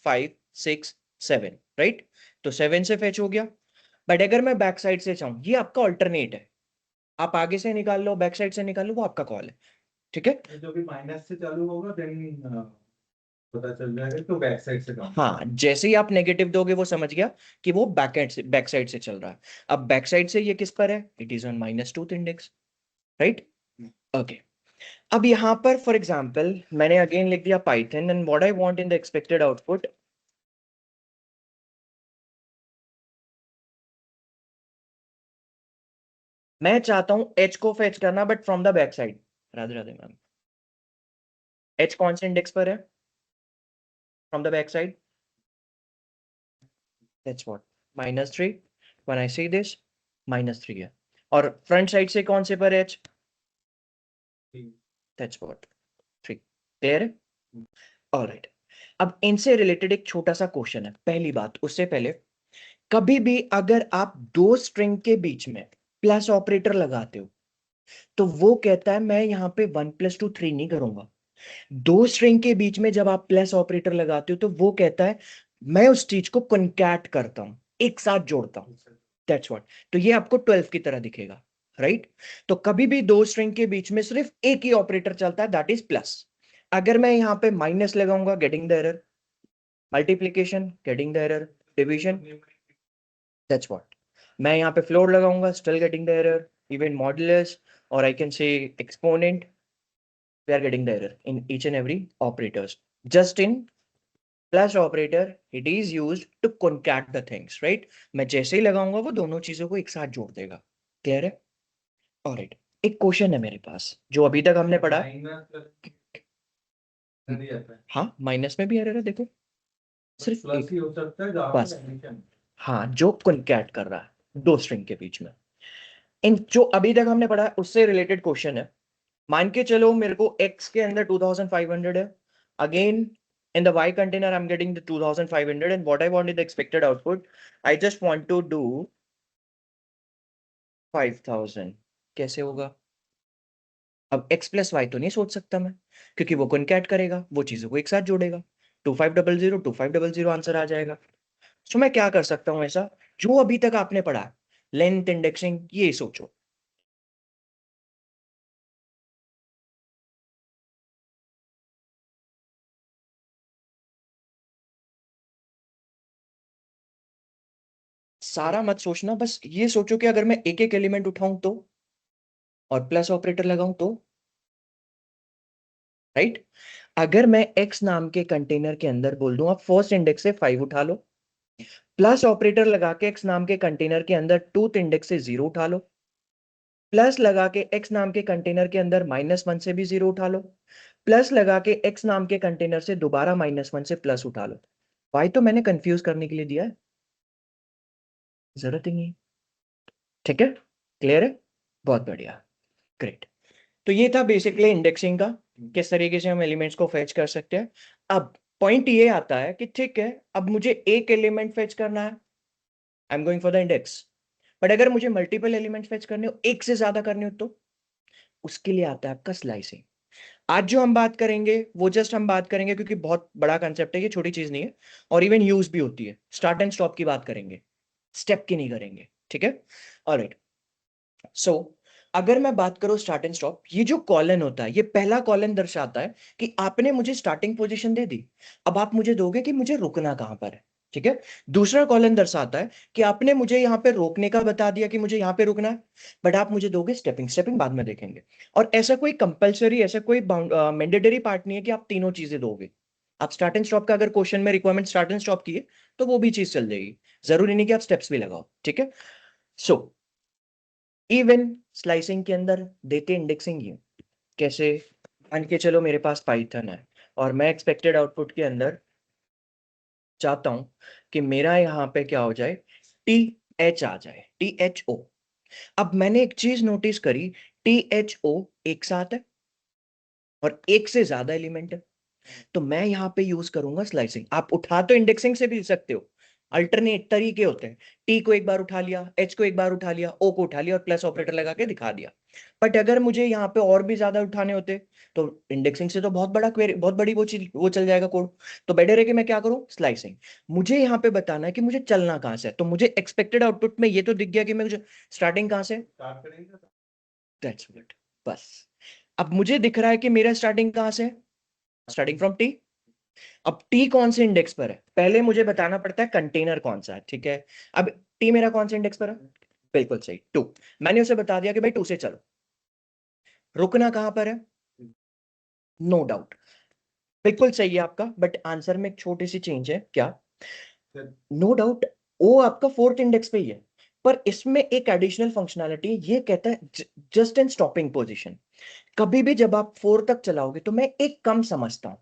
5 6 7, right? तो 7 से fetch हो गया। बट अगर मैं बैक साइड से चाहूं, ये आपका ऑल्टरनेट है, आप आगे से निकाल लो, बैक साइड से निकाल लो, वो आपका कॉल है, ठीक है? जो भी माइनस से चालू होगा देन पता चल जाएगा तो बैक साइड से काम। हाँ, जैसे ही आप नेगेटिव दोगे वो समझ गया कि वो बैक साइड से चल रहा है। अब बैक साइड से ये किस पर है? It is on -2th index, right? Okay. अब यहां पर फॉर एग्जांपल मैंने अगेन लिख दिया Python and what I want in the expected output, मैं चाहता हूं एच को फेच करना but from the back side. Radhe Radhe ma'am. H कौन से इंडेक्स पर है? From the back side, that's what -3। When I see this -3 है। और फ्रंट साइड से कौन से पर एच? That's what 3। क्लियर है? ऑलराइट। अब इनसे रिलेटेड एक छोटा सा क्वेश्चन है। पहली बात, उससे पहले, कभी भी अगर आप दो स्ट्रिंग के बीच में प्लस ऑपरेटर लगाते हो तो वो कहता है मैं यहां पे 1 + 2 3 नहीं करूंगा। दो स्ट्रिंग के बीच में जब आप प्लस ऑपरेटर लगाते हो तो वो कहता है मैं उस चीज को कॉन्कैट करता हूं, एक साथ जोड़ता हूं। That's what. तो ये आपको 12 की तरह दिखेगा, राइट? तो कभी भी दो स्ट्रिंग के बीच में सिर्फ एक ही ऑपरेटर चलता है, दैट इज प्लस। अगर मैं यहां पे माइनस लगाऊंगा, getting the error. Multiplication, getting the error. Division, that's what. मैं यहाँ पे फ्लोर लगाऊंगा, still getting the error. Even modulus और I can say exponent, we are getting the error in each and every operators. Just in plus operator it is used to concat the things, right? मैं जैसे ही लगाऊंगा वो दोनों चीजों को एक साथ जोड़ देगा। क्लियर है? ऑलराइट। एक क्वेश्चन है मेरे पास जो अभी तक हमने पढ़ा। हाँ, माइनस में भी एरर है, देखो। सिर्फ प्लस एक, ही हो सकता है जहाँ बस। पे एडिशन। हाँ, जो कॉन्कैट कर रहा है दो स्ट्रिंग के बीच में। इन जो अभी तक हमने पढ़ा है उससे रिलेटेड क्वेश्चन है। मान के चलो मेरे को x के अंदर 2500 है। Again in the y container I'm getting the 2500 and what I want is the expected output. I just want to do 5000। कैसे होगा? अब x प्लस वाई तो नहीं सोच सकता मैं, क्योंकि वो कॉन्कैट करेगा, वो चीजों को एक साथ जोड़ेगा। 2500 आंसर आ जाएगा। सो मैं क्या कर सकता हूं ऐसा, जो अभी तक आपने पढ़ा, लेंथ इंडेक्सिंग, ये सोचो। सारा मत सोचना, बस ये सोचो कि अगर मैं एक एक एलिमेंट उठाऊं तो, और प्लस ऑपरेटर लगाऊं तो, राइट? अगर मैं x नाम के कंटेनर के अंदर बोल दूं आप फर्स्ट इंडेक्स से 5 उठा लो, प्लस ऑपरेटर लगा के x नाम के कंटेनर के अंदर टूथ इंडेक्स से 0 उठा लो, प्लस लगा के x नाम के कंटेनर के अंदर -1 से भी 0 उठा लो, प्लस लगा के x नाम के कंटेनर से दोबारा -1 से प्लस उठा लो। भाई तो मैंने कंफ्यूज करने के लिए दिया है, जरूरत ही नहीं। ठीक है? क्लियर है? बहुत बढ़िया, ग्रेट। तो ये था बेसिकली इंडेक्सिंग का, किस तरीके से हम एलिमेंट्स को फेच कर सकते हैं। अब पॉइंट ये आता है कि ठीक है, अब मुझे एक एलिमेंट फेच करना है, I am going for the index. But अगर मुझे मल्टीपल एलिमेंट फेच करने हो, एक से ज्यादा करने हो, तो उसके लिए आता है आपका स्लाइसिंग। आज जो हम बात करेंगे वो जस्ट हम बात करेंगे क्योंकि बहुत बड़ा कंसेप्ट है, ये छोटी चीज नहीं है, और इवन यूज भी होती है। स्टार्ट एंड स्टॉप की बात करेंगे, स्टेप की नहीं करेंगे, ठीक है? ऑलराइट। सो अगर मैं बात करूं स्टार्ट एंड स्टॉप, ये जो कॉलन होता है, ये पहला कॉलन दर्शाता है कि आपने मुझे स्टार्टिंग पोजीशन दे दी, अब आप मुझे दोगे कि मुझे रुकना कहां पर है, ठीक है? दूसरा कॉलन दर्शाता है कि आपने मुझे यहां पे रोकने का बता दिया कि मुझे यहां पे रुकना है, बट आप मुझे दोगे स्टेपिंग। स्टेपिंग बाद में देखेंगे। और ऐसा कोई कंपलसरी, ऐसा कोई मैंडेटरी पार्ट नहीं है कि आप तीनों चीजें दोगे। आप स्टार्ट एंड स्टॉप का अगर क्वेश्चन में रिक्वायरमेंट स्टार्ट एंड स्टॉप की है तो वो भी चीज चल जाएगी, जरूरी नहीं कि आप स्टेप्स भी लगाओ, ठीक है? सो इवन स्लाइसिंग के अंदर देते इंडेक्सिंग ही कैसे। मान के चलो मेरे पास पाइथन है और मैं एक्सपेक्टेड आउटपुट के अंदर चाहता हूं कि मेरा यहां पे क्या हो जाए, टी एच आ जाए, THO। अब मैंने एक चीज नोटिस करी, THO एक साथ है और एक से ज्यादा एलिमेंट है, तो मैं यहां पे यूज करूंगा स्लाइसिंग। आप उठा तो इंडेक्सिंग से भी सकते हो, अल्टरनेट तरीके होते हैं, टी को एक बार उठा लिया, एच को एक बार उठा लिया, ओ को उठा लिया और प्लस ऑपरेटर लगा के दिखा दिया। बट अगर मुझे यहाँ पे और भी ज्यादा उठाने होते तो इंडेक्सिंग से तो बहुत बड़ा क्वेरी, बहुत बड़ी वो चीज, वो चल जाएगा कोड। तो बेटर है कि मैं क्या करूं, स्लाइसिंग। मुझे यहाँ पे बताना है कि मुझे चलना कहां से है, तो मुझे एक्सपेक्टेड आउटपुट में ये तो दिख गया कि मैं मुझे स्टार्टिंग कहां से, स्टार्ट करेंगे। दैट्स इट, बस। अब मुझे दिख रहा है कि मेरा स्टार्टिंग कहां से, स्टार्टिंग फ्रॉम टी। अब टी कौन से इंडेक्स पर है, पहले मुझे बताना पड़ता है कंटेनर कौन सा है, ठीक है। अब टी मेरा कौन से इंडेक्स पर है, बिल्कुल सही, 2। मैंने उसे बता दिया कि भाई 2 से चलो। रुकना कहां पर है, नो डाउट, बिल्कुल सही है आपका, बट आंसर में एक छोटी सी चेंज है, क्या, नो डाउट ओ आपका 4th इंडेक्स पे ही है, पर इसमें एक एडिशनल फंक्शनैलिटी ये कहता है जस्ट इन स्टॉपिंग पोजीशन। कभी भी जब आप 4 तक चलाओगे तो मैं एक कम समझता हूं,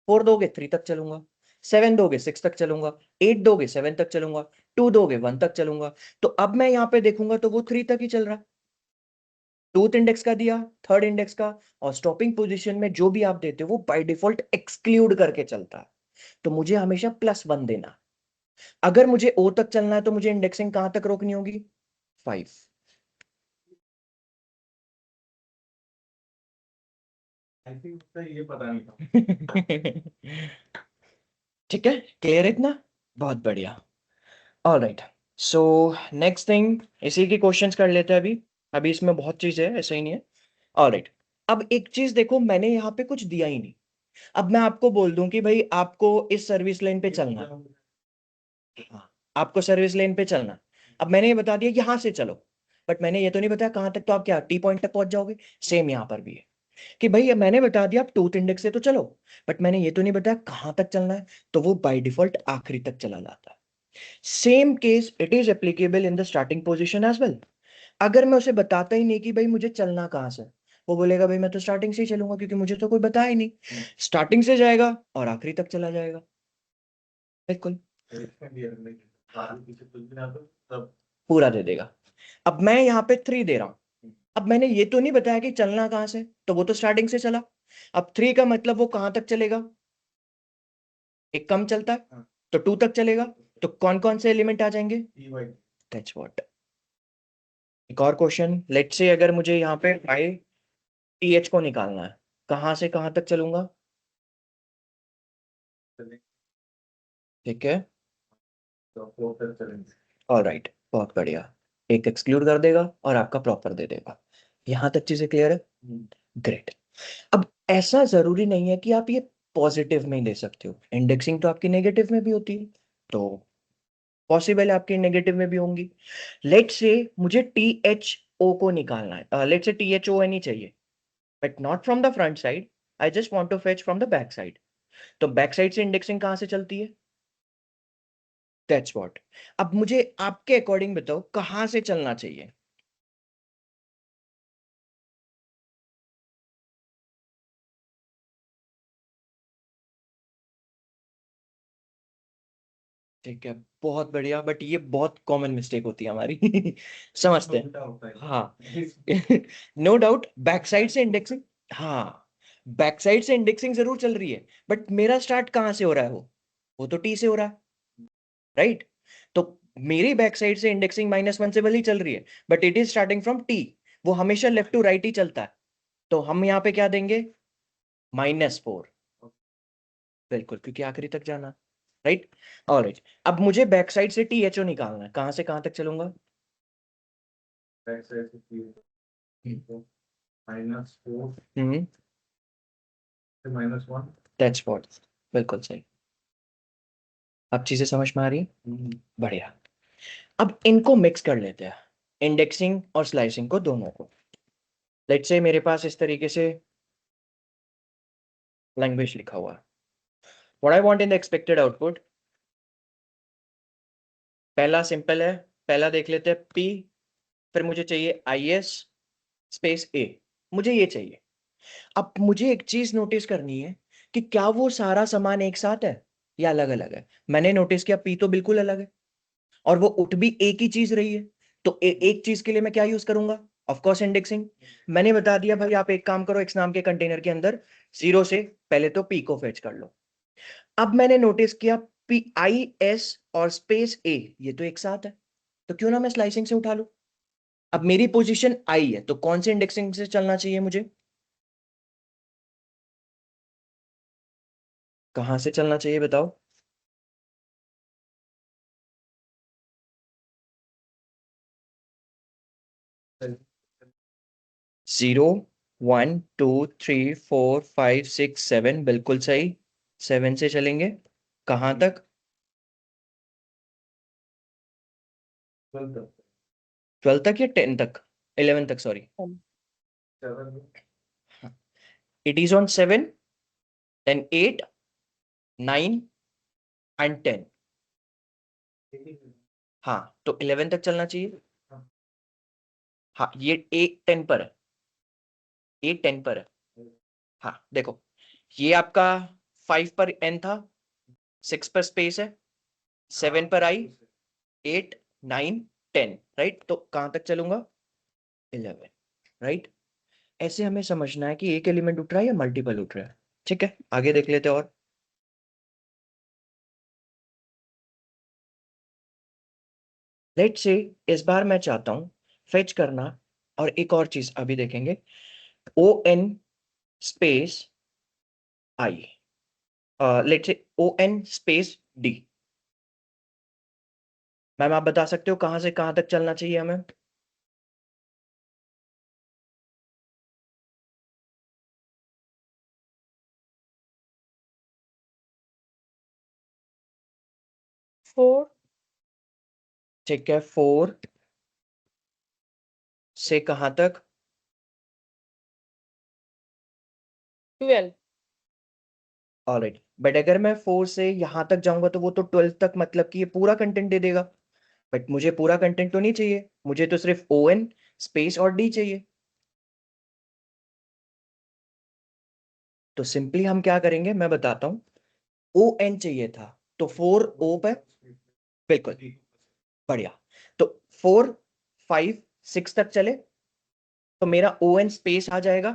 4 दोगे 3 तक चलूंगा, 7 दोगे 6 तक चलूंगा, 8 दोगे 7 तक चलूंगा, 2 दोगे 1 तक चलूंगा। तो अब मैं यहाँ पे देखूंगा तो वो 3 तक ही चल रहा है। 2th इंडेक्स का दिया, 3rd इंडेक्स का, और स्टॉपिंग पोजीशन में जो भी आप देते हो वो बाय डिफॉल्ट एक्सक्लूड करके चलता है। तो मुझे हमेशा +1 देना। अगर मुझे ओ तक चलना है तो मुझे इंडेक्सिंग कहां तक रोकनी होगी, 5। आई थिंक ये पता नहीं था। ठीक है, क्लियर इतना, बहुत बढ़िया। ऑलराइट, सो नेक्स्ट थिंग, इसी की क्वेश्चंस कर लेते हैं अभी। अभी इसमें बहुत चीज है, ऐसा ही नहीं है। ऑलराइट, अब एक चीज देखो, मैंने यहाँ पे कुछ दिया ही नहीं। अब मैं आपको बोल दूं कि भाई आपको इस सर्विस लाइन पे चलना है। हाँ, आपको सर्विस लाइन पे चलना। अब मैंने ये बता दिया यहां से चलो, बट मैंने ये तो नहीं बताया कहां तक, तो आप क्या टी पॉइंट तक पहुंच जाओगे। सेम यहां पर भी है कि भाई मैंने बता दिया आप 2th इंडेक्स से तो चलो, बट मैंने ये तो नहीं बताया कहां तक चलना है, तो वो बाय डिफॉल्ट आखिरी तक चला जाता है। Same case it is applicable in the starting position as well. अगर मैं उसे बताता ही नहीं कि भाई मुझे चलना कहां से, वो बोलेगा भाई मैं तो स्टार्टिंग से ही चलूंगा, क्योंकि मुझे तो कोई बताया ही नहीं। स्टार्टिंग से जाएगा और आखिरी तक चला जाएगा, बिल्कुल पूरा दे देगा। अब मैं यहाँ पे 3 दे रहा हूं, अब मैंने ये तो नहीं बताया कि चलना कहां से, तो वो तो स्टार्टिंग से चला। अब 3 का मतलब वो कहां तक चलेगा, एक कम चलता है, तो 2 तक चलेगा। तो कौन कौन से एलिमेंट आ जाएंगे, दैट्स व्हाट। एक और क्वेश्चन, लेट्स से अगर मुझे यहाँ पे आई टी एच को निकालना है, कहां से कहां तक चलूंगा, ठीक है, ऑलराइट, बहुत बढ़िया। एक एक्सक्लूड कर देगा और आपका प्रॉपर दे देगा। यहां तक चीजें क्लियर है, ग्रेट। अब ऐसा जरूरी नहीं है कि आप ये पॉजिटिव में ही दे सकते हो, इंडेक्सिंग तो आपकी नेगेटिव में भी होती है, तो पॉसिबल है आपकी नेगेटिव में भी होंगी। लेट से मुझे टी एच ओ को निकालना है, लेट से टी एच ओ नहीं चाहिए, but not from the front side, I just want to fetch from the back side. तो बैक साइड से इंडेक्सिंग कहां से चलती है, दैट्स व्हाट। अब मुझे आपके अकॉर्डिंग बताओ कहां से चलना चाहिए, ठीक है, बहुत बढ़िया, बट ये बहुत कॉमन मिस्टेक होती है हमारी समझते हैं, हाँ नो डाउट बैक साइड से इंडेक्सिंग, हाँ बैक साइड से इंडेक्सिंग जरूर चल रही है, बट मेरा स्टार्ट कहां से हो रहा है, वो तो टी से हो रहा है, राइट। तो मेरी बैक साइड से इंडेक्सिंग -1 से भले ही चल रही है, but it is starting from T, वो हमेशा लेफ्ट टू राइट ही चलता है। तो हम यहाँ पे क्या देंगे, -4, बिल्कुल, क्योंकि आखिरी तक जाना, राइट। ऑलराइट, अब मुझे बैक साइड से टी एच ओ निकालना है, कहां से कहां तक चलूंगा, हम्म, -1। दैट्स व्हाट, बिल्कुल सही। अब चीजें समझ में आ रही हैं? बढ़िया। अब इनको मिक्स कर लेते हैं, इंडेक्सिंग और स्लाइसिंग को, दोनों को। लेट्स से मेरे पास इस तरीके से लैंग्वेज लिखा हुआ है, what I want in the expected output, पहला सिंपल है, पहला देख लेते हैं पी, फिर मुझे चाहिए आई एस स्पेस ए, मुझे ये चाहिए। अब मुझे एक चीज नोटिस करनी है कि क्या वो सारा सामान एक साथ है या अलग अलग है। मैंने नोटिस किया पी तो बिल्कुल अलग है, और वो उठ भी एक ही चीज रही है, तो एक चीज के लिए मैं क्या यूज करूंगा, ऑफ कोर्स इंडेक्सिंग। मैंने बता दिया भाई आप एक काम करो, एक्स नाम के कंटेनर के अंदर 0 से पहले तो पी को फेच कर लो। अब मैंने नोटिस किया पी आई एस और स्पेस ए ये तो एक साथ है, तो क्यों ना मैं स्लाइसिंग से उठा लूं। अब मेरी पोजीशन आई है, तो कौन से इंडेक्सिंग से चलना चाहिए मुझे, कहां से चलना चाहिए बताओ। 0 1 2 3 4 5 6 7, बिल्कुल सही, 7 से चलेंगे कहां तक, 12 तक या 10 तक, 11 तक sorry. It is on 7 then 8 9 and 10। हाँ तो 11 तक चलना चाहिए। हाँ ये 8 10 पर है, 8 10 पर है। हाँ देखो ये आपका 5 पर n था, 6 पर स्पेस है, 7 पर आई, 8 9 10, राइट, तो कहां तक चलूंगा 11, राइट। ऐसे हमें समझना है कि एक एलिमेंट उठ रहा है या मल्टीपल उठ रहा है। ठीक है आगे देख लेते हैं। और लेट से इस बार मैं चाहता हूं फेच करना, और एक और चीज अभी देखेंगे, O N space I, let say O N space D. Ma'am आप बता सकते हो कहां से कहां तक चलना चाहिए हमें। फोर ठीक है 4 से कहां तक, 12 ऑलराइट, बट अगर मैं 4 से यहां तक जाऊंगा तो वो तो 12 तक, मतलब कि ये पूरा कंटेंट दे देगा, बट मुझे पूरा कंटेंट तो नहीं चाहिए, मुझे तो सिर्फ ओ एन स्पेस और डी चाहिए। तो सिंपली हम क्या करेंगे मैं बताता हूं, ओ एन चाहिए था तो 4 ओ पे, बिल्कुल बढ़िया, तो 4 5 6 तक चले तो मेरा ओ एन स्पेस आ जाएगा